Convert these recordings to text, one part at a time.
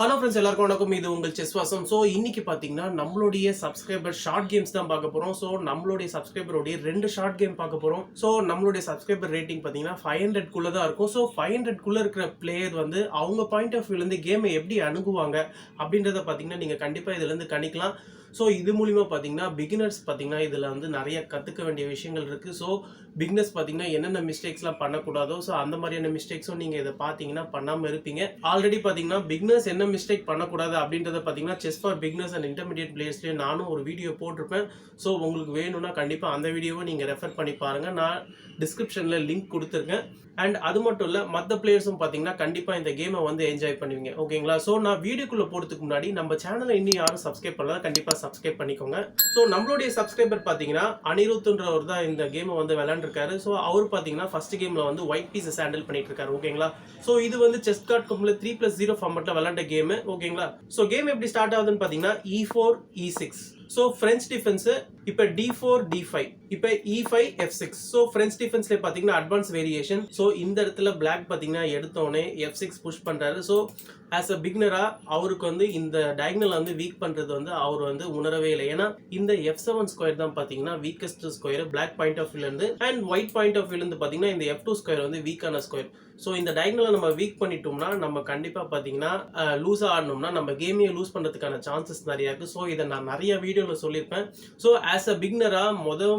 Hello friends, எல்லாருக்கும் வணக்கம். இது உங்கள் செஸ் வாசம். ஸோ இன்னைக்கு பார்த்தீங்கன்னா நம்மளுடைய சப்ஸ்கிரைபர் ஷார்ட் கேம்ஸ் தான் பார்க்க போகிறோம். ஸோ நம்மளுடைய சப்ஸ்கிரைபருடைய 2 ஷார்ட் கேம் பார்க்க போகிறோம். ஸோ நம்மளுடைய சப்ஸ்கிரைபர் ரேட்டிங் பார்த்தீங்கன்னா 500 தான் இருக்கும். ஸோ 500 இருக்கிற பிளேயர் வந்து அவங்க பாயிண்ட் ஆஃப் வியூலேருந்து கேமை எப்படி அணுகுவாங்க அப்படின்றத பார்த்தீங்கன்னா நீங்கள் கண்டிப்பாக இதுலேருந்து கணிக்கலாம். ஸோ இது மூலிமா பார்த்தீங்கன்னா பிகினர்ஸ் பார்த்தீங்கன்னா இதில் வந்து நிறைய கற்றுக்க வேண்டிய விஷயங்கள் இருக்குது. ஸோ பிகினர்ஸ் பார்த்தீங்கன்னா என்னென்ன மிஸ்டேக்ஸ்லாம் பண்ணக்கூடாதோ ஸோ அந்த மாதிரியான மிஸ்டேக்ஸும் நீங்கள் இதை பார்த்தீங்கன்னா பண்ணாமல் இருப்பீங்க. ஆல்ரெடி பார்த்தீங்கன்னா பிகினர்ஸ் என்ன மிஸ்டேக் பண்ணக்கூடாது அப்படின்றத பார்த்தீங்கன்னா chess for beginners and intermediate பிளேயர்ஸ்லேயே நானும் ஒரு வீடியோ போட்டிருப்பேன். ஸோ உங்களுக்கு வேணும்னா கண்டிப்பாக அந்த வீடியோவை நீங்கள் ரெஃபர் பண்ணி பாருங்கள். நான் டிஸ்கிரிப்ஷனில் லிங்க் கொடுத்துருக்கேன். அண்ட் அது மட்டும் இல்லை, மற்ற பிளேயர்ஸும் பார்த்தீங்கன்னா கண்டிப்பாக இந்த கேமை வந்து என்ஜாய் பண்ணுவீங்க. ஓகேங்களா? ஸோ நான் வீடியோக்குள்ளே போகிறதுக்கு முன்னாடி நம்ம சேனலை இன்னும் யாரும் சப்ஸ்கிரைப் பண்ணலாம், கண்டிப்பாக சப்ஸ்கிரைப் பண்ணிக்கோங்க. ஸோ நம்மளுடைய சப்ஸ்கிரைபர் பார்த்தீங்கன்னா அனிருத்ன்றவர் தான் இந்த கேமை வந்து விளையாண்டுருக்காரு. ஸோ அவர் பார்த்தீங்கன்னா ஃபர்ஸ்ட் கேமில் வந்து ஒயிட் பீஸஸ் ஹேண்டில் பண்ணிட்டு இருக்காரு. ஓகேங்களா? ஸோ இது வந்து செஸ் கார்ட் கம்பில் 3+0 ஃபார்மெட்டில் விளையாண்ட கேமு. ஓகேங்களா? ஸோ கேம் எப்படி ஸ்டார்ட் ஆகுதுன்னு பார்த்தீங்கன்னா E4 E6. So French defence இப்போ D4 D5, இப்போ E5 F6. ஸோ ஃப்ரெஞ்ச் டிஃபென்ஸ்ல பார்த்தீங்கன்னா அட்வான்ஸ் வேரியேஷன். ஸோ இந்த இடத்துல பிளாக் பார்த்தீங்கன்னா எடுத்தோடனே F6 புஷ் பண்ணுறாரு. ஸோ ஆஸ் அ பிகினரா அவருக்கு வந்து இந்த டயகனல் வந்து வீக் பண்ணுறது வந்து அவர் வந்து உணரவே இல்லை. ஏன்னா இந்த F7 ஸ்கொயர் தான் பார்த்தீங்கன்னா weakest square black point of வியூலேருந்து. அண்ட் ஒயிட் பாயிண்ட் ஆஃப் வியூலேருந்து பார்த்தீங்கன்னா இந்த F2 ஸ்கொயர் வந்து வீக்கான ஸ்கொயர். ஸோ இந்த டயகனலை நம்ம வீக் பண்ணிட்டோம்னா நம்ம கண்டிப்பாக பார்த்தீங்கன்னா லூஸாக ஆடணும்னா நம்ம கேமையை லூஸ் பண்ணுறதுக்கான சான்சஸ் நிறையா இருக்குது. ஸோ இதை நான் நிறைய வீடியோவில் சொல்லியிருப்பேன். ஸோ ஆஸ் அ பிகினரா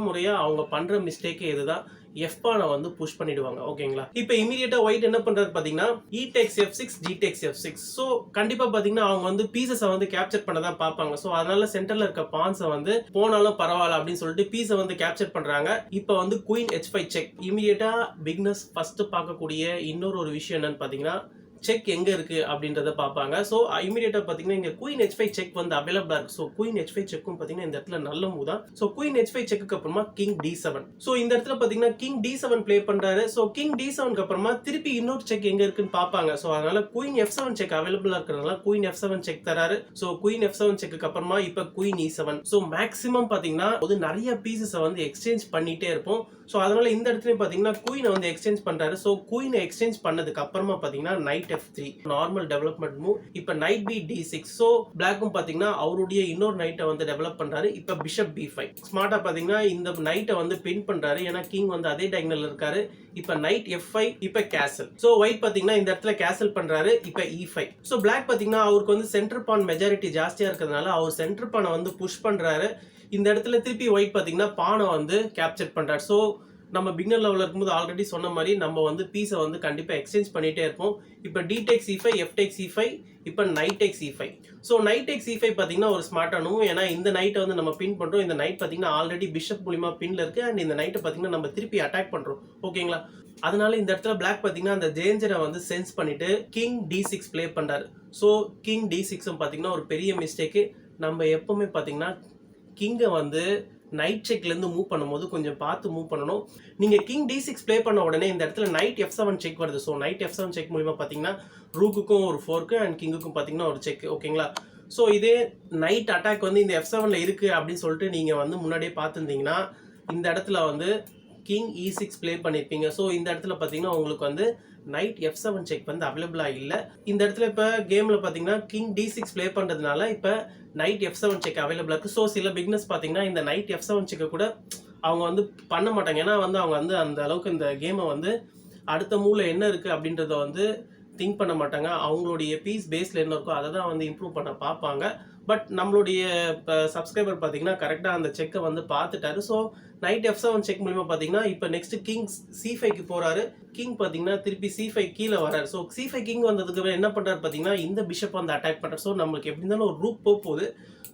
முறையாக அவங்க பண்ணுற மிஸ்டேக்கே இதுதான், F-பானை வந்து புஷ் பண்ணிடுவாங்க. ஓகேங்களா? இப்போ இமீடியட்டா ஒயிட் என்ன பண்றாரு பாத்தீங்கன்னா E takes F6 G takes F6. So கண்டிப்பா பாத்தீங்கன்னா அவங்க வந்து பீசஸை வந்து கேப்சர் பண்ண தான் பார்ப்பாங்க. ஸோ அதனால சென்டர்ல இருக்க பான்ஸை வந்து போனாலும் பரவாயில்ல அப்படின்னு சொல்லிட்டு பீஸை வந்து கேப்சர் பண்றாங்க. இப்போ வந்து குயின் H5 செக். இமீடியட்டா பிகினர்ஸ் ஃபர்ஸ்ட் பார்க்கக்கூடிய இன்னொரு விஷயம் என்னன்னு பாத்தீங்கன்னா செக் எங்க இருக்கு அப்படின்றத பார்ப்பாங்க. ஸோ இமீடியட்டா பாத்தீங்கன்னா இங்க குயின் H5 செக் வந்து அவைலபிளா இருக்கு. ஸோ குயின் H5 செக்கும் பாத்தீங்கன்னா இந்த இடத்துல நல்ல மூவ் தான். ஸோ குயின் H5 செக்கு அப்புறமா கிங் D7. ஸோ இந்த இடத்துல பாத்தீங்கன்னா கிங் D7 பிளே பண்றாரு. ஸோ கிங் D7 அப்புறமா திருப்பி இன்னொரு செக் எங்க இருக்குன்னு பார்ப்பாங்க. ஸோ அதனால குயின் F7 செக் அவைலபிளா இருக்கிறதுனால குயின் F7 செக் தராரு. ஸோ குயின் F7 செக்கு அப்புறமா இப்ப குயின் E7. ஸோ மேக்ஸிமம் பாத்தீங்கன்னா ஒரு நிறைய பீசஸை வந்து எக்ஸ்சேஞ்ச் பண்ணிட்டே இருப்போம். ஸோ அதனால இந்த இடத்துல பாத்தீங்கன்னா குயினை வந்து எக்ஸ்சேஞ்ச் பண்றாரு. ஸோ குயினை எக்ஸ்சேஞ்ச் பண்ணதுக்கு அப்புறமா பாத்தீங்கன்னா night F3 normal development move. இப்ப நைட் பி D6. ஸோ பிளாக்கும் பாத்தீங்கன்னா அவருடைய இன்னொரு நைட்டை வந்து டெவலப் பண்றாரு. இப்ப பிஷப் B5 ஸ்மார்ட்டா பாத்தீங்கன்னா இந்த நைட்டை வந்து பின் பண்றாரு. ஏன்னா கிங் வந்து அதே டயகனல்ல இருக்காரு. இப்ப நைட் F5 இப்ப கேசல். ஸோ ஒயிட் பாத்தீங்கன்னா இந்த இடத்துல கேசல் பண்றாரு. இப்ப E5. ஸோ பிளாக் பாத்தீங்கன்னா அவருக்கு வந்து சென்டர் பான் மெஜாரிட்டி ஜாஸ்தியா இருக்கிறதுனால அவர் சென்டர் பானை வந்து புஷ் பண்றாரு. இந்த இடத்துல திருப்பி ஒயிட் பாத்தீங்கன்னா பானை வந்து கேப்சர் பண்றாரு. ஸோ நம்ம பிகினர் லெவலில் இருக்கும்போது ஆல்ரெடி சொன்ன மாதிரி நம்ம வந்து பீஸை வந்து கண்டிப்பாக எக்ஸ்சேஞ்ச் பண்ணிட்டே இருப்போம். இப்போ D takes E5 F takes E5 இப்போ night takes E5. So night takes E5 பார்த்தீங்கன்னா ஒரு ஸ்மார்ட்டானும், ஏன்னா இந்த நைட்டை வந்து நம்ம பின் பண்ணுறோம். இந்த நைட் பார்த்தீங்கன்னா ஆல்ரெடி பிஷப் மூலிமா பின்ல இருக்கு. அண்ட் இந்த நைட்டை பார்த்தீங்கன்னா நம்ம திருப்பி அட்டாக் பண்ணுறோம். ஓகேங்களா? அதனால இந்த இடத்துல பிளாக் பார்த்தீங்கன்னா அந்த டேஞ்சரை வந்து சென்ஸ் பண்ணிட்டு கிங் D6 பிளே பண்றாரு. ஸோ கிங் D6 பார்த்தீங்கன்னா ஒரு பெரிய மிஸ்டேக்கு. நம்ம எப்பவுமே பார்த்தீங்கன்னா கிங்கை வந்து நைட் செக்லேருந்து மூவ் பண்ணும்போது கொஞ்சம் பார்த்து மூவ் பண்ணணும். நீங்கள் கிங் D6 பிளே பண்ண உடனே இந்த இடத்துல நைட் F7 செக் வருது. ஸோ நைட் F7 செக் மூலிமா பார்த்தீங்கன்னா ரூக்குக்கும் ஒரு ஃபோர்க்கு அண்ட் கிங்குக்கும் பார்த்தீங்கன்னா ஒரு செக். ஓகேங்களா? ஸோ இதே நைட் அட்டாக் வந்து இந்த F7ல இருக்கு அப்படின்னு சொல்லிட்டு நீங்கள் வந்து முன்னாடியே பார்த்துருந்தீங்கன்னா இந்த இடத்துல வந்து கிங் E6 பிளே பண்ணியிருப்பீங்க. ஸோ இந்த இடத்துல பார்த்தீங்கன்னா உங்களுக்கு வந்து நைட் F7 செக் வந்து அவைலபிளா இல்லை. இந்த இடத்துல இப்போ கேமில் பார்த்தீங்கன்னா கிங் D6 பிளே பண்ணுறதுனால இப்போ நைட் F7 செக் அவைலபிளா இருக்கு. ஸோ சில பிகினர்ஸ் பார்த்தீங்கன்னா இந்த நைட் F7 செக்கை கூட அவங்க வந்து பண்ண மாட்டாங்க. ஏன்னா வந்து அவங்க வந்து அந்த அளவுக்கு இந்த கேமை வந்து அடுத்த மூவ்ல என்ன இருக்கு அப்படின்றத வந்து திங்க் பண்ண மாட்டாங்க. அவங்களுடைய பீஸ் பேஸ்ல என்ன இருக்கோ அதை தான் வந்து இம்ப்ரூவ் பண்ண பார்ப்பாங்க. பட் நம்மளுடைய சப்ஸ்கிரைபர் பார்த்தீங்கன்னா கரெக்டாக அந்த செக்கை வந்து பார்த்துட்டாரு. ஸோ நைட் F7 செக் மூலிமா பார்த்தீங்கன்னா இப்போ நெக்ஸ்ட் கிங் C5க்கு போறாரு. கிங் பார்த்தீங்கன்னா திருப்பி C5 கீழே வராரு. ஸோ C5 கிங் வந்ததுக்கு என்ன பண்றாரு பார்த்தீங்கன்னா இந்த பிஷப் வந்து அட்டாக் பண்றாரு. ஸோ நம்மளுக்கு எப்படி இருந்தாலும் ஒரு ரூப் போகுது.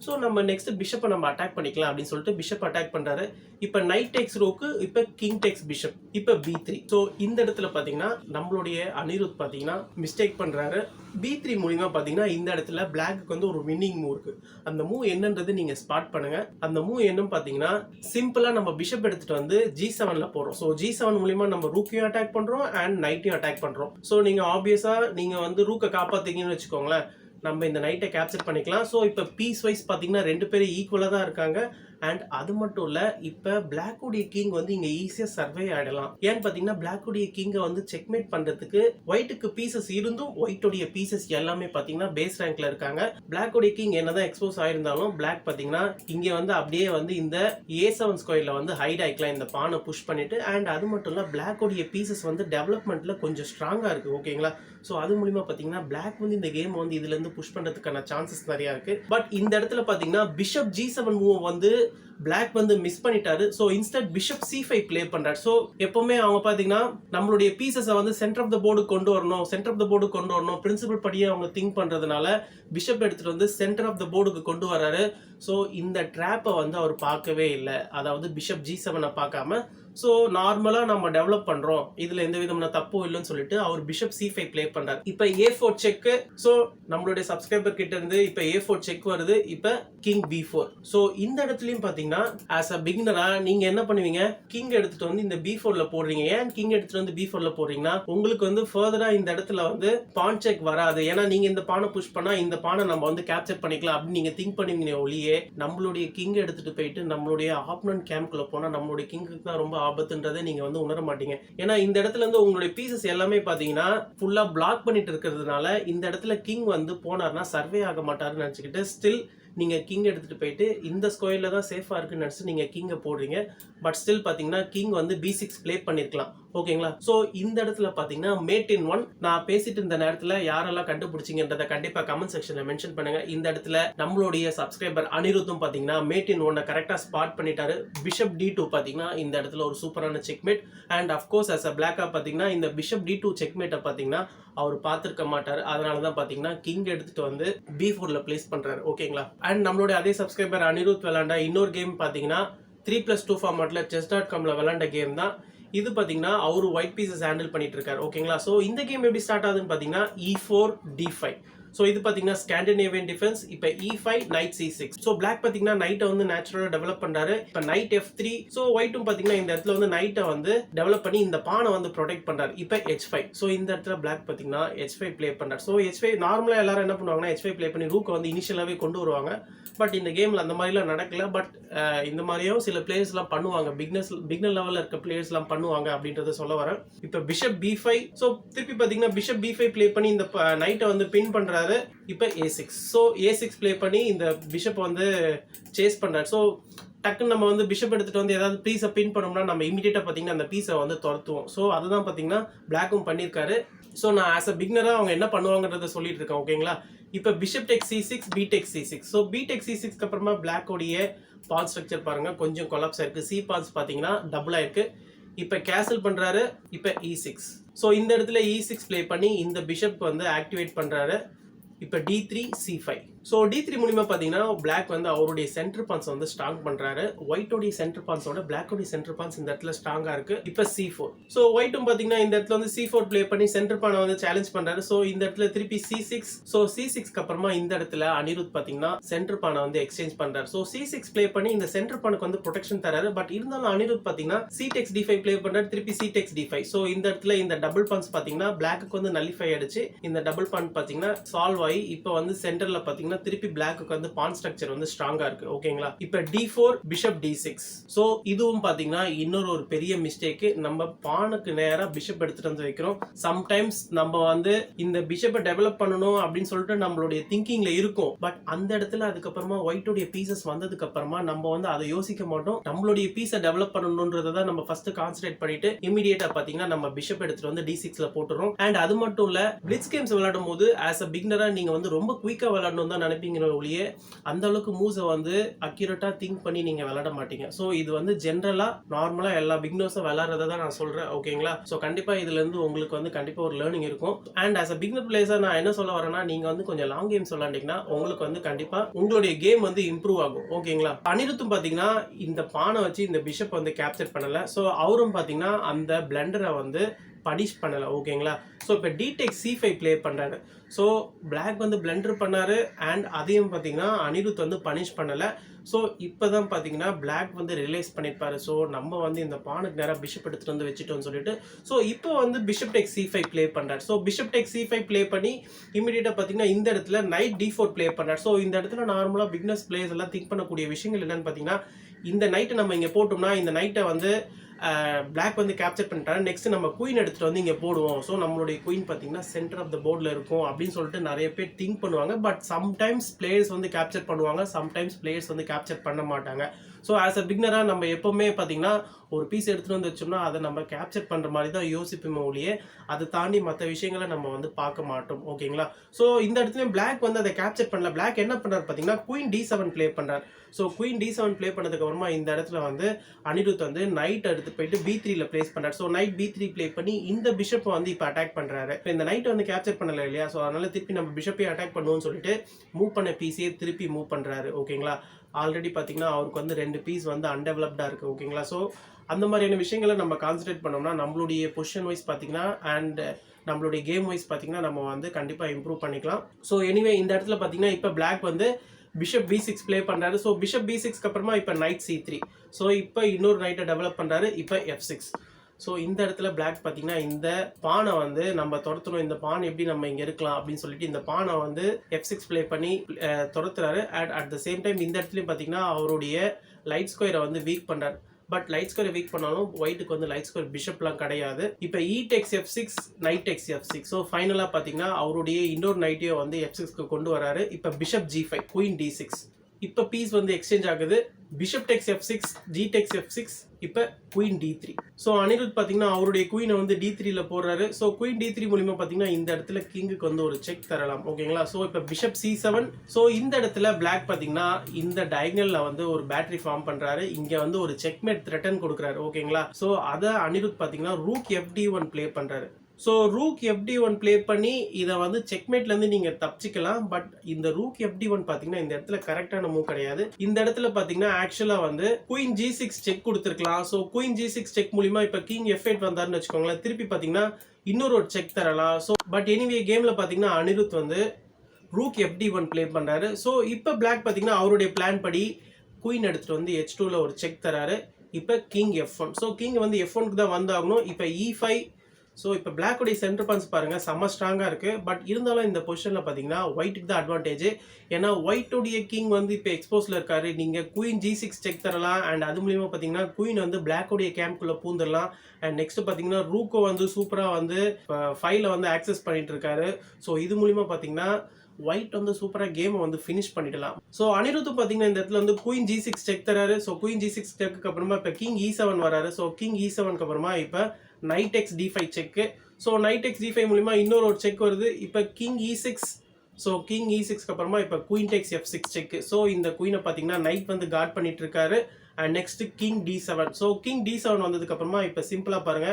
ஸோ நம்ம நெக்ஸ்ட் பிஷப்பை நம்ம அட்டாக் பண்ணிக்கலாம் அப்படின்னு சொல்லிட்டு பிஷப் அட்டாக் பண்றாரு. இப்போ நைட் டேக்ஸ் ரோக்கு இப்போ கிங் டேக்ஸ் பிஷப் இப்போ B3. ஸோ இந்த இடத்துல பார்த்தீங்கன்னா நம்மளுடைய அனிருத் பார்த்தீங்கன்னா மிஸ்டேக் பண்றாரு. B3 மூலியமா பார்த்தீங்கன்னா இந்த இடத்துல பிளாக்கு வந்து ஒரு வின்னிங் மூவ் இருக்கு. அந்த மூவ் என்னன்றது நீங்க ஸ்பாட் பண்ணுங்க. அந்த மூவ் என்னன்னு பார்த்தீங்கன்னா சிம்பிளா நம்ம பிஷப் எடுத்துட்டு வந்து G7ல போறோம். ஸோ G7 மூலியமா நம்ம ரூக்கையும் அட்டாக் பண்றோம் அண்ட் நைட்டையும் அட்டாக் பண்றோம். ஸோ நீங்க ஆப்வியஸா நீங்க வந்து ரூக்கை காப்பாத்தீங்கன்னு வச்சுக்கோங்களேன், நம்ம இந்த நைட்டை கேப்சர் பண்ணிக்கலாம். ஸோ இப்போ பீஸ் வைஸ் பார்த்தீங்கன்னா ரெண்டு பேரும் ஈக்குவலாக தான் இருக்காங்க. அண்ட் அது மட்டும் இல்ல இப்ப பிளாக் உடைய கிங் வந்து இங்க ஈஸியா சர்வே ஆயிடலாம். ஏன்னு பாத்தீங்கன்னா பிளாக் உடைய கிங்கை வந்து செக்மேட் பண்றதுக்கு ஒயிட்டுக்கு பீசஸ் இருந்தும் ஒயிட் உடைய பீசஸ் எல்லாமே பாத்தீங்கன்னா பேஸ் ரேங்க்ல இருக்காங்க. பிளாக் உடைய கிங் என்னதான் எக்ஸ்போஸ் ஆயிருந்தாலும் பிளாக் பாத்தீங்கன்னா இங்க வந்து அப்படியே வந்து இந்த A7 ஸ்கொயர்ல வந்து ஹைட் ஆயிக்கலாம் இந்த பானை புஷ் பண்ணிட்டு. அண்ட் அது மட்டும் இல்ல பிளாக் உடைய பீசஸ் வந்து டெவலப்மெண்ட்ல கொஞ்சம் ஸ்ட்ராங்கா இருக்கு. ஓகேங்களா? ஸோ அது மூலியமா பாத்தீங்கன்னா பிளாக் வந்து இந்த கேம் வந்து இதுல இருந்து புஷ் பண்றதுக்கான சான்சஸ் நிறைய இருக்கு. பட் இந்த இடத்துல பாத்தீங்கன்னா பிஷப் G7 மூவ் வந்து பிளாக் வந்து மிஸ் பண்ணிட்டாரு. So instant bishop C5 play பண்றாரு. ஸோ எப்பவுமே அவங்க பாத்தீங்கன்னா நம்மளுடைய பீசஸை வந்து சென்டர் ஆஃப் த போர்டு கொண்டு வரணும், சென்டர் ஆஃப் த போர்டு கொண்டு வரணும் பிரின்சிபல் படியே அவங்க திங்க் பண்றதுனால பிஷப் எடுத்துட்டு வந்து சென்டர் ஆஃப் த போர்டுக்கு கொண்டு வராரு. ஸோ இந்த ட்ராப்பை வந்து அவர் பார்க்கவே இல்லை, அதாவது பிஷப் G7 பார்க்காம. ஸோ நார்மலா நம்ம டெவலப் பண்றோம், இதுல எந்த விதமான தப்பும் இல்லைன்னு சொல்லிட்டு அவர் பிஷப் C5 பிளே பண்றாரு. இப்ப A4 செக். ஸோ நம்மளுடைய சப்ஸ்கிரைபர் கிட்ட இருந்து இப்ப A4 செக் வருது. இப்ப கிங் B4. ஸோ இந்த இடத்துலயும் பாத்தீங்கன்னா ஆஸ் அ பிகினரா நீங்க என்ன பண்ணுவீங்க, கிங் எடுத்துட்டு வந்து இந்த B4ல போடுறீங்க. ஏன் கிங் எடுத்துட்டு வந்து B4ல போடுறீங்கன்னா உங்களுக்கு வந்து ஃபர்தரா இந்த இடத்துல வந்து பான் செக் வராது. ஏன்னா நீங்க இந்த பானை புஷ் பண்ணா இந்த பானை நம்ம வந்து கேப்சர் பண்ணிக்கலாம் அப்படின்னு நீங்க திங்க் பண்ணுவீங்க ஒழியே நம்மளுடைய கிங் எடுத்துட்டு போயிட்டு நம்மளுடைய ஆப்போனன்ட் கேம்ப்குள்ள போனா நம்மளுடைய கிங்குக்கு தான் ரொம்ப ஆபத்துன்றதை நீங்க வந்து உணர மாட்டீங்க. ஏன்னா இந்த இடத்துல இருந்து உங்களுடைய பீசஸ் எல்லாமே பாத்தீங்கன்னா ஃபுல்லா பிளாக் பண்ணிட்டு இருக்கிறதுனால இந்த இடத்துல கிங் வந்து போனார்னா சர்வே ஆக மாட்டாருன்னு நினைச்சுக்கிட்டு ஸ்டில் நீங்க கிங் எடுத்துட்டு போயிட்டு இந்த ஸ்கொயர்ல தான் சேஃபா இருக்குன்னு நினைச்சு நீங்க கிங்க போடுறீங்க. பட் ஸ்டில் பாத்தீங்கன்னா கிங் வந்து B6 பிளே பண்ணிருக்கலாம். ஓகேங்களா? சோ இந்த இடத்துல பாத்தீங்கன்னா மேட் இன் 1 நான் பேசிட்டு இருந்த நேரத்துல யாரெல்லாம் கண்டுபிடிச்சிங்கன்றத கண்டிப்பா கமெண்ட் செக்ஷன்ல மென்ஷன் பண்ணுங்க. இந்த இடத்துல நம்மளுடைய சப்ஸ்கிரைபர் அனிருத்தும் பாத்தீங்கன்னா மேட் இன் 1 கரெக்டா ஸ்பாட் பண்ணிட்டாரு. பிஷப் D2 பாத்தீங்கன்னா இந்த இடத்துல ஒரு சூப்பரான checkmate. And of course as a பிளாக்கா பாத்தீங்கன்னா இந்த பிஷப் D2 செக்மேட்டை பாத்தீங்கன்னா அவர் பார்த்திருக்க மாட்டாரு. அதனாலதான் பாத்தீங்கன்னா கிங் எடுத்துட்டு வந்து B4ல பிளேஸ் பண்றாரு. ஓகேங்களா? அண்ட் நம்மளுடைய அதே சப்ஸ்கிரைபர் அனிருத் விளையாண்ட இன்னொரு கேம் பாத்தீங்கன்னா 3+2 ஃபார்மேட்ல chess.comல விளையாண்ட கேம் தான் இது. பாத்தீங்கன்னா அவரு ஒயிட் பீசஸ் ஹேண்டில் பண்ணிட்டு இருக்காரு. ஓகேங்களா? சோ இந்த கேம் எப்படி ஸ்டார்ட் ஆகுதுன்னு பாத்தீங்கன்னா E4 D5. சோ இது பாத்தீங்கன்னா ஸ்காண்டினேவியன் டிஃபென்ஸ். இப்ப E5 night C6. So black பாத்தீங்கன்னா நைட்டை வந்து நேச்சுரலா டெவலப் பண்றாரு. இப்ப நைட் F3. சோ ஒயிட்டும் பாத்தீங்கன்னா இந்த இடத்துல வந்து நைட்டை வந்து டெவலப் பண்ணி இந்த பானை வந்து ப்ரொடெக்ட் பண்றாரு. இப்ப H5. சோ இந்த இடத்துல பிளாக் பாத்தீங்கன்னா H5 பிளே பண்றாரு. சோ H5 நார்மலா எல்லாரும் என்ன பண்ணுவாங்கன்னா H5 பிளே பண்ணி ரூக்கை வந்து இனிஷியலாவே கொண்டு வருவாங்க. பட் இந்த கேம்ல அந்த மாதிரிலாம் நடக்கல. பட் இந்த மாதிரியும் சில பிளேயர்ஸ் எல்லாம் பண்ணுவாங்க, பிகினர் லெவல்ல இருக்க பிளேயர்ஸ் எல்லாம் பண்ணுவாங்க அப்படின்றத சொல்ல வரேன். இப்ப பிஷப் B5. சோ திருப்பி பாத்தீங்கன்னா பிஷப் B5 பிளே பண்ணி இந்த நைட்டை வந்து பின் பண்றாரு. இப்ப A6. சோ A6 பிளே பண்ணி இந்த பிஷப் வந்து சேஸ் பண்றாரு. சோ டக்குன்னு நம்ம வந்து பிஷப் எடுத்துட்டு வந்து ஏதாவது பீஸை பின் பண்ணோம்னா நம்ம இமிடியேட்டா பாத்தீங்கன்னா அந்த பீஸை வந்து துரத்துவோம். சோ அதுதான் பாத்தீங்கன்னா பிளாக்கும் பண்ணிருக்காரு. சோ நான் ஆஸ் அ பிகினரா அவங்க என்ன பண்ணுவாங்கன்றத சொல்லிட்டு இருக்கேன். ஓகேங்களா? இப்ப bishop takes C6, B takes C6. So B takes C6க்கு அப்புறமா பிளாக் உடைய பான் ஸ்ட்ரக்சர் பாருங்க கொஞ்சம் கொலாப்ஸ் ஆயிருக்கு. C பான்ஸ் பாத்தீங்கன்னா டபுள் ஆயிருக்கு. இப்ப கேசல் பண்றாரு. இப்ப E6. சோ இந்த இடத்துல E6 பிளே பண்ணி இந்த பிஷப் வந்து ஆக்டிவேட் பண்றாரு. இப்ப D3 C5. சோ D3 மூலமா பாத்தீங்கன்னா பிளாக் வந்து அவருடைய சென்டர் பான்ஸ் வந்து ஸ்ட்ராங் பண்றாரு. ஒயிட் உடைய சென்டர் பான்ஸோட பிளாக் உடைய சென்டர் பான்ஸ் இந்த இடத்துல ஸ்ட்ராங்கா இருக்கு. இப்ப C4. சோ ஒயிட்டும் பாத்தீங்கன்னா இந்த இடத்துல வந்து C4 பிளே பண்ணி சென்டர் பானை வந்து சேலஞ்ச் பண்றாரு. சோ இந்த இடத்துல திருப்பி C6. சோ C6க்கு அப்புறமா இந்த இடத்துல அனிருத் பாத்தீங்கன்னா சென்டர் பானை வந்து எக்ஸ்சேஞ்ச் பண்றாரு. சோ C6 பிளே பண்ணி இந்த சென்டர் பானுக்கு வந்து ப்ரொடெக்ஷன் தராரு. பட் இருந்தாலும் அனிருத் பாத்தீங்கன்னா C டெக்ஸ் D5 பிளே பண்றாரு. திருப்பி C டெக்ஸ் D5. சோ இந்த இடத்துல இந்த டபுள் பான்ஸ் பாத்தீங்கன்னா பிளாக்கு வந்து நல்லிஃபை ஆயிடுச்சு. இந்த டபுள் பான் பாத்தீங்கன்னா சால்வ் ஆகி இப்ப வந்து சென்டர்ல பாத்தீங்கன்னா திருப்பி பிளாக்கு வந்து பான் ஸ்ட்ரக்சர் வந்து ஸ்ட்ராங்கா இருக்கு. ஓகேங்களா? இப்ப D4 பிஷப் D6. சோ இதுவும் பாத்தீங்கன்னா இன்னொரு பெரிய மிஸ்டேக். நம்ம பானுக்கு நேரா பிஷப் எடுத்துட்டு வந்து வைக்கிறோம். சம்டைம்ஸ் நம்ம வந்து இந்த பிஷப்பை டெவலப் பண்ணணும் அப்படின்னு சொல்லிட்டு நம்மளுடைய திங்கிங்ல இருக்கும். பட் அந்த இடத்துல அதுக்கப்புறமா ஒயிட் உடைய பீசஸ் வந்ததுக்கு அப்புறமா நம்ம வந்து அதை யோசிக்க மாட்டோம். நம்மளுடைய பீஸை டெவலப் பண்ணணும்ன்றதை நம்ம ஃபர்ஸ்ட் கான்சென்ட்ரேட் பண்ணிட்டு இமிடியேட்டா பாத்தீங்கன்னா நம்ம பிஷப் எடுத்துட்டு வந்து D6ல போட்டுறோம். அண்ட் அது மட்டும் இல்ல பிளிட்ஸ் கேம்ஸ் விளையாடும் போது ஆஸ் அ பிகினரா நீங்க வந்து ரொம்ப குயிக்கா விளையாடணும் தான் நினைப்பீங்க ஒழிய அந்த அளவுக்கு மூவ்ஸை வந்து அக்யூரேட்டா திங்க் பண்ணி நீங்க விளையாட மாட்டீங்க. சோ இது வந்து ஜெனரலா நார்மலா எல்லா பிகினர்ஸும் விளையாடுறத தான் நான் சொல்றேன். ஓகேங்களா? சோ கண்டிப்பா இதுல இருந்து உங்களுக்கு வந்து கண்டிப்பா ஒரு லேர்னிங் இருக்கும். அண்ட் ஆஸ் அ பிகினர் பிளேயர்ஸா நான் என்ன சொல்ல வரேன்னா நீங்க வந்து கொஞ்சம் லாங் கேம்ஸ் விளையாண்டீங்கன்னா உங்களுக்கு வந்து கண்டிப்பா உங்களுடைய கேம் வந்து இம்ப்ரூவ் ஆகும். ஓகேங்களா? அனிருத்தும் பாத்தீங்கன்னா இந்த பானை வச்சு இந்த பிஷப் வந்து கேப்சர் பண்ணல. சோ அவரும் பாத்தீங்கன்னா அந்த பிளண்டரை வந்து பனிஷ் பண்ணல. ஓகேங்களா? சோ இப்ப D டெக் C5 பிளே பண்றாரு. சோ பிளாக் வந்து பிளண்டர் பண்ணாரு. அண்ட் அதையும் பாத்தீங்கன்னா அனிருத் வந்து பனிஷ் பண்ணல. சோ இப்பதான் பாத்தீங்கன்னா பிளாக் வந்து ரியலைஸ் பண்ணிருப்பாரு. சோ நம்ம வந்து இந்த பானுக்கு நேரா பிஷப் எடுத்துட்டு வந்து வச்சுட்டோம்னு சொல்லிட்டு சோ இப்போ வந்து பிஷப் டெக் C5 பிளே பண்றாரு. So bishop tech C5 play பண்ணி இமிடியேட்டா பாத்தீங்கன்னா இந்த இடத்துல நைட் D4 பிளே பண்றாரு. சோ இந்த இடத்துல நார்மலா பிகினர்ஸ் பிளேயர்ஸ் எல்லாம் திங்க் பண்ணக்கூடிய விஷயங்கள் என்னன்னு பாத்தீங்கன்னா இந்த நைட்டை நம்ம இங்கே போட்டோம்னா இந்த நைட்டை வந்து பிளாக் வந்து கேப்சர் பண்ணிட்டாரு. நெக்ஸ்ட் நம்ம குயின் எடுத்துகிட்டு வந்து இங்கே போடுவோம். ஸோ நம்மளுடைய குயின் பார்த்தீங்கன்னா சென்டர் ஆஃப் த போர்டில் இருக்கும் அப்படின்னு சொல்லிட்டு நிறைய பேர் திங்க் பண்ணுவாங்க. பட் சம்டைம்ஸ் பிளேயர்ஸ் வந்து கேப்சர் பண்ணுவாங்க, சம்டைம்ஸ் பிளேயர்ஸ் வந்து கேப்சர் பண்ண மாட்டாங்க. ஸோ ஆஸ் அ பிகினராக நம்ம எப்போவுமே பார்த்தீங்கன்னா ஒரு பீஸ் எடுத்துகிட்டு வந்து வச்சோம்னா அதை நம்ம கேப்சர் பண்ணுற மாதிரி தான் யோசிப்போமே ஒழிய அதை தாண்டி மற்ற விஷயங்களை நம்ம வந்து பார்க்க மாட்டோம். ஓகேங்களா? ஸோ இந்த இடத்துலையும் பிளாக் வந்து அதை கேப்சர் பண்ணல. பிளாக் என்ன பண்ணுறாரு பார்த்தீங்கன்னா குயின் D7 ப்ளே பண்ணுறாரு. ஸோ குயின் D7 ப்ளே பண்ணதுக்கு அப்புறமா இந்த இடத்துல வந்து அனிருத் வந்து நைட் எடுத்து போயிட்டு B3ல பிளேஸ் பண்ணுறாரு. ஸோ நைட் B3 ப்ளே பண்ணி இந்த பிஷப்பை வந்து இப்போ அட்டாக் பண்ணுறாரு. இப்போ இந்த நைட் வந்து கேப்சர் பண்ணல இல்லையா? ஸோ அதனால திருப்பி நம்ம பிஷப்பையும் அட்டாக் பண்ணுவோம்னு சொல்லிட்டு மூவ் பண்ண பீஸையே திருப்பி மூவ் பண்ணுறாரு. ஓகேங்களா? ஆல்ரெடி பார்த்தீங்கன்னா அவருக்கு வந்து 2 பீஸ் வந்து அன்டெவலப்டாக இருக்குது. ஓகேங்களா? ஸோ அந்த மாதிரியான விஷயங்களை நம்ம கான்சன்ட்ரேட் பண்ணோம்னா நம்மளுடைய பொசிஷன் வைஸ் பார்த்தீங்கன்னா அண்ட் நம்மளுடைய கேம் வைஸ் பார்த்தீங்கன்னா நம்ம வந்து கண்டிப்பாக இம்ப்ரூவ் பண்ணிக்கலாம். ஸோ எனிவே இந்த இடத்துல பார்த்தீங்கன்னா இப்போ பிளாக் வந்து பிஷப் B6 ப்ளே பண்ணுறாரு. ஸோ பிஷப் B6க்கு அப்புறமா இப்போ நைட் C3. ஸோ இப்போ இன்னொரு நைட்டை டெவலப் பண்ணுறாரு. இப்போ F6. ஸோ இந்த இடத்துல பிளாக் பார்த்தீங்கன்னா இந்த பானை வந்து நம்ம துரத்தணும், இந்த பானை எப்படி நம்ம இங்கே இருக்கலாம் அப்படின்னு சொல்லிட்டு இந்த பானை வந்து F6 ப்ளே பண்ணி துரத்துறாரு. அட் த சேம் டைம் இந்த இடத்துலையும் பார்த்தீங்கன்னா அவருடைய லைட் ஸ்கொயரை வந்து வீக் பண்ணுறாரு. பட் லைட் ஸ்கொயர் வீக் பண்ணாலும் ஒயிட்டுக்கு வந்து லைட் ஸ்கொயர் பிஷப்லாம் கிடையாது. இப்போ E takes F6, night takes F6. So ஃபைனலாக பார்த்தீங்கன்னா அவருடைய இன்னொரு நைட்டையும் வந்து F6க்கு கொண்டு வராரு. இப்போ பிஷப் G5, குயின் D6. இப்போ பீஸ் வந்து எக்ஸ்சேஞ்ச் ஆகுது. பிஷப் டெக்ஸ் F6, G டெக்ஸ் F6, இப்போ குயின் D3. ஸோ அனிருத் பார்த்தீங்கன்னா அவருடைய குயினை வந்து D3ல போடுறாரு. ஸோ குயின் D3 மூலிமா பார்த்தீங்கன்னா இந்த இடத்துல கிங்குக்கு வந்து ஒரு செக் தரலாம். ஓகேங்களா? ஸோ இப்போ பிஷப் C7. ஸோ இந்த இடத்துல பிளாக் பார்த்தீங்கன்னா இந்த டயகனலில் வந்து ஒரு பேட்டரி ஃபார்ம் பண்ணுறாரு. இங்கே வந்து ஒரு செக்மேட் த்ரெட்டன் கொடுக்குறாரு. ஓகேங்களா? ஸோ அதை அனிருத் பார்த்தீங்கன்னா ரூக் FD1 ப்ளே பண்ணுறாரு. ஸோ ரூக் FD1 ப்ளே பண்ணி இதை வந்து செக்மேட்லேருந்து நீங்கள் தப்பிச்சிக்கலாம். பட் இந்த ரூக் FD1 பார்த்தீங்கன்னா இந்த இடத்துல கரெக்டான மூவ் கிடையாது. இந்த இடத்துல பார்த்தீங்கன்னா ஆக்சுவலாக வந்து குயின் G6 செக் கொடுத்துருக்கலாம். ஸோ குயின் G6 செக் மூலிமா இப்போ கிங் F8 வந்தாருன்னு வச்சுக்கோங்களேன். திருப்பி பார்த்தீங்கன்னா இன்னொரு ஒரு செக் தரலாம். ஸோ பட் எனிவே கேமில் பார்த்தீங்கன்னா அனிருத் வந்து ரூக் FD1 ப்ளே பண்ணுறாரு. ஸோ இப்போ பிளாக் பார்த்தீங்கன்னா அவருடைய பிளான் படி குயின் எடுத்துகிட்டு வந்து H2ல ஒரு செக் தராரு. இப்போ கிங் F1. ஸோ கிங் வந்து F1க்கு தான் வந்தாகணும். இப்போ E5. ஸோ இப்போ பிளாக்குடைய சென்டர் பஞ்ச் பாருங்கள் செம்ம ஸ்ட்ராங்காக இருக்குது. பட் இருந்தாலும் இந்த பொசிஷனில் பார்த்தீங்கன்னா ஒயிட்டுக்கு தான் அட்வான்டேஜ். ஏன்னா ஒயிட்டுடைய கிங் வந்து இப்போ எக்ஸ்போஸில் இருக்காரு. நீங்கள் குயின் G6 செக் தரலாம். அண்ட் அது மூலிமா பார்த்தீங்கன்னா குயின் வந்து பிளாக்குடைய கேம்ப்குள்ளே பூந்துடலாம். அண்ட் நெக்ஸ்ட் பார்த்தீங்கன்னா ரூக்கோ வந்து சூப்பராக வந்து ஃபைல வந்து ஆக்சஸ் பண்ணிட்டு இருக்காரு. ஸோ இது மூலிமா பார்த்தீங்கன்னா ஒயிட் வந்து சூப்பராக கேமை வந்து ஃபினிஷ் பண்ணிடலாம். ஸோ அனிருத்தும் பார்த்தீங்கன்னா இந்த இடத்துல வந்து குயின் G6 செக் தராரு. ஸோ குயின் G6 செக்கு அப்புறமா இப்போ கிங் E7 வராரு. ஸோ கிங் E7க்கு அப்புறமா இப்போ நைட் எக்ஸ் D5 செக்கு. ஸோ நைட் எக்ஸ் D5 மூலிமா இன்னொரு ஒரு செக் வருது. இப்போ கிங் E6. ஸோ கிங் E6க்கு அப்புறமா இப்போ குயின் டெக்ஸ் F6 செக்கு. ஸோ இந்த குயினை பார்த்தீங்கன்னா நைட் வந்து கார்ட் பண்ணிட்டு இருக்காரு. And next king D7. So king D7 வந்ததுக்கு அப்புறமா இப்போ சிம்பிளாக பாருங்க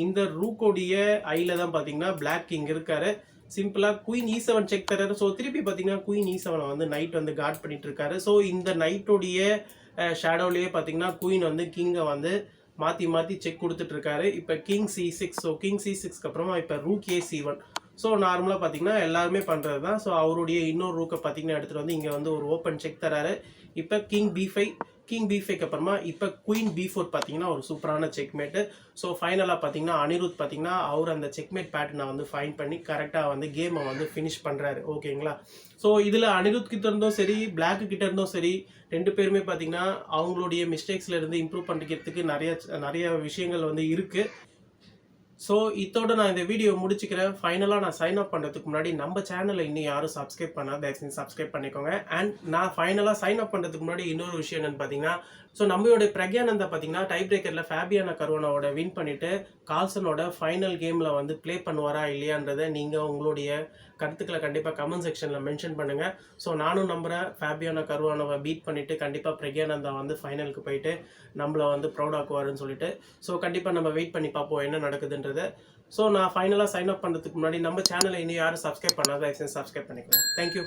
இந்த ரூக்கோடைய ஐல தான் பார்த்தீங்கன்னா பிளாக் கிங் இருக்காரு. சிம்பிளாக குயின் E7 செக் தராரு. ஸோ திருப்பி பார்த்தீங்கன்னா குயின் E7 வந்து நைட் வந்து கார்ட் பண்ணிட்டு இருக்காரு. ஸோ இந்த நைட்டோடைய ஷேடோலேயே பார்த்தீங்கன்னா குயின் வந்து கிங்கை வந்து மாற்றி மாற்றி செக் கொடுத்துட்டு இருக்காரு. இப்போ கிங் C6. ஸோ கிங் C6க்கு அப்புறமா இப்போ ரூக் A C1. ஸோ நார்மலாக பார்த்தீங்கன்னா எல்லாருமே பண்ணுறது தான். ஸோ அவருடைய இன்னொரு ரூக்கை பார்த்தீங்கன்னா எடுத்துகிட்டு வந்து இங்கே வந்து ஒரு ஓப்பன் செக் தராரு. இப்போ கிங் B5. கிங் B5க்கு அப்புறமா இப்போ குயின் B4 பார்த்தீங்கன்னா ஒரு சூப்பரான செக்மேட்டு. ஸோ ஃபைனலாக பார்த்தீங்கன்னா அனிருத் பார்த்தீங்கன்னா அவர் அந்த செக்மேட் பேட்டர்னை வந்து ஃபைன் பண்ணி கரெக்டாக வந்து கேமை வந்து ஃபினிஷ் பண்ணுறாரு. ஓகேங்களா? ஸோ இதில் அனிருத் கிட்ட இருந்தும் சரி பிளாக்கு கிட்ட இருந்தும் சரி ரெண்டு பேருமே பார்த்தீங்கன்னா அவங்களுடைய மிஸ்டேக்ஸில் இருந்து இம்ப்ரூவ் பண்ணிக்கிறதுக்கு நிறைய விஷயங்கள் வந்து இருக்குது. ஸோ இதோட நான் இந்த வீடியோ முடிச்சுக்கிறேன். ஃபைனலாக நான் சைன் அப் பண்ணுறதுக்கு முன்னாடி நம்ம சேனலை இன்னும் யாரும் சப்ஸ்கிரைப் பண்ணால் தயவுசெய்து சப்ஸ்கிரைப் பண்ணிக்கோங்க. அண்ட் நான் ஃபைனலாக சைன் அப் பண்ணுறதுக்கு முன்னாடி இன்னொரு விஷயம் என்னென்னு பார்த்தீங்கன்னா ஸோ நம்மளோட பிரக்யானந்தா பார்த்தீங்கன்னா டை பிரேக்கரில் ஃபேபியானா கருவானாவோட வின் பண்ணிவிட்டு கால்சனோட ஃபைனல் கேமில் வந்து ப்ளே பண்ணுவாரா இல்லையான்றதை நீங்கள் உங்களுடைய கருத்துக்களை கண்டிப்பாக கமெண்ட் செக்ஷனில் மென்ஷன் பண்ணுங்கள். ஸோ நானும் நம்புகிறேன் ஃபேபியானா கருவானாவை பீட் பண்ணிவிட்டு கண்டிப்பாக பிரக்யானந்தா வந்து ஃபைனலுக்கு போயிட்டு நம்மளை வந்து ப்ரௌடாக்குவாருன்னு சொல்லிட்டு. ஸோ கண்டிப்பாக நம்ம வெயிட் பண்ணி பார்ப்போம் என்ன நடக்குதுன்றது. ஸோ நான் ஃபைனலாக சைன் அப் பண்ணுறதுக்கு முன்னாடி நம்ம சேனலை இன்னும் யாரும் சப்ஸ்கிரைப் பண்ணாத தயவுசெய்து சப்ஸ்கிரைப் பண்ணிக்கலாம். தேங்க்யூ.